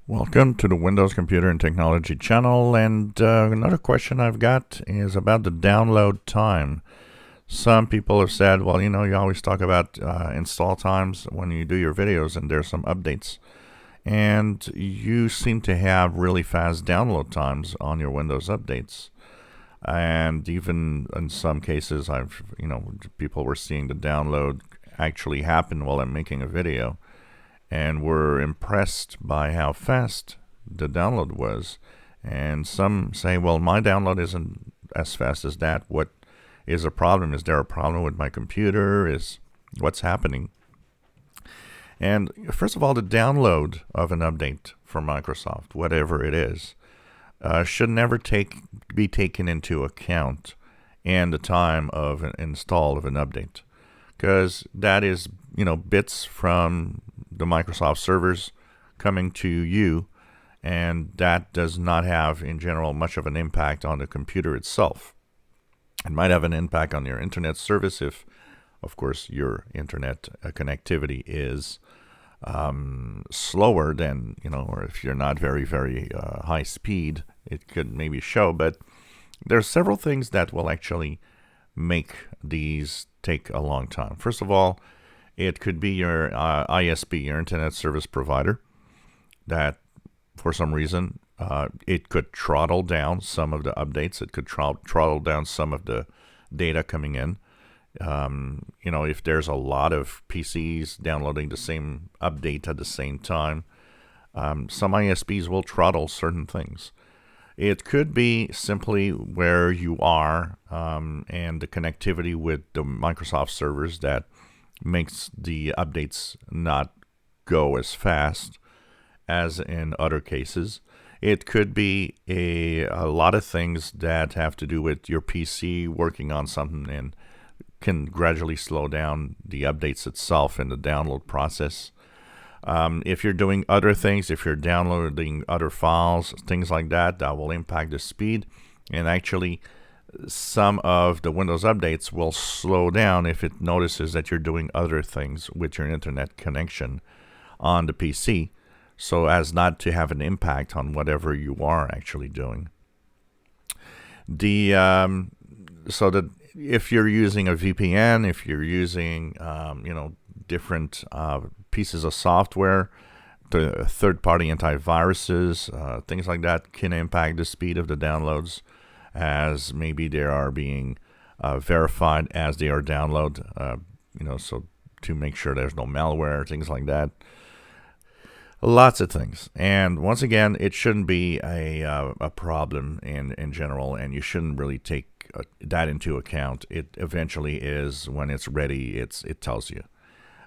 Welcome to the Windows Computer and Technology channel, and another question I've got is about the download time. Some people have said, well, you always talk about install times when you do your videos and there's some updates, and you seem to have really fast download times on your Windows updates. And even in some cases, people were seeing the download actually happen while I'm making a video, and were impressed by how fast the download was. And some say, well, my download isn't as fast as that. What is a problem? Is there a problem with my computer? Is what's happening? And first of all, the download of an update from Microsoft, whatever it is, should never be taken into account in the time of an install of an update, because that is bits from the Microsoft servers coming to you, and that does not have in general much of an impact on the computer itself. It might have an impact on your internet service if, of course, your internet connectivity is slower than, or if you're not very high speed, it could maybe show. But there's several things that will actually make these take a long time. First of all, it could be your ISP, your internet service provider, that for some reason it could throttle down some of the updates. It could throttle down some of the data coming in. If there's a lot of PCs downloading the same update at the same time, some ISPs will throttle certain things. It could be simply where you are and the connectivity with the Microsoft servers that makes the updates not go as fast as in other cases. It could be a lot of things that have to do with your PC working on something and can gradually slow down the updates itself in the download process. If you're doing other things, if you're downloading other files, things like that, that will impact the speed. And actually, some of the Windows updates will slow down if it notices that you're doing other things with your internet connection on the PC, so as not to have an impact on whatever you are actually doing. So that if you're using a VPN, if you're using different pieces of software, the third-party antiviruses, things like that can impact the speed of the downloads, as maybe they are being verified as they are download, so to make sure there's no malware, things like that. Lots of things. And once again, it shouldn't be a problem in general, and you shouldn't really take that into account. It eventually is when it's ready, it tells you.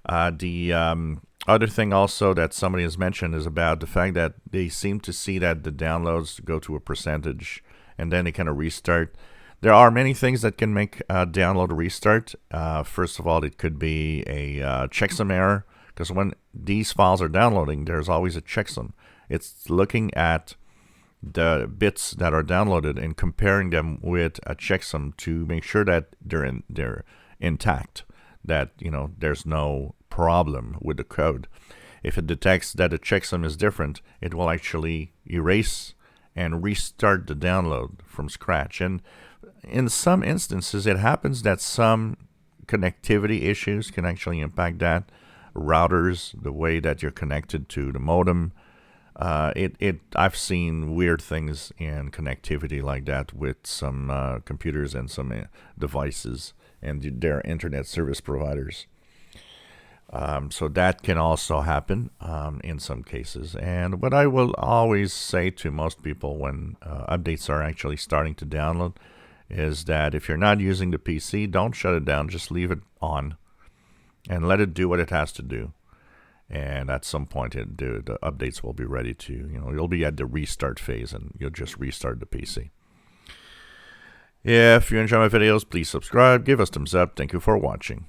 The other thing also that somebody has mentioned is about the fact that they seem to see that the downloads go to a percentage and then they kind of restart. There are many things that can make a download restart. First of all, it could be a checksum error, because when these files are downloading, there's always a checksum. It's looking at the bits that are downloaded and comparing them with a checksum to make sure that they're intact, that there's no problem with the code. If it detects that the checksum is different, it will actually erase and restart the download from scratch. And in some instances, it happens that some connectivity issues can actually impact that. Routers, the way that you're connected to the modem, I've seen weird things in connectivity like that with some computers and some devices and their internet service providers. So that can also happen in some cases. And what I will always say to most people when updates are actually starting to download is that if you're not using the PC, don't shut it down. Just leave it on and let it do what it has to do. And at some point, the updates will be ready to, you'll be at the restart phase and you'll just restart the PC. If you enjoy my videos, please subscribe, give us thumbs up. Thank you for watching.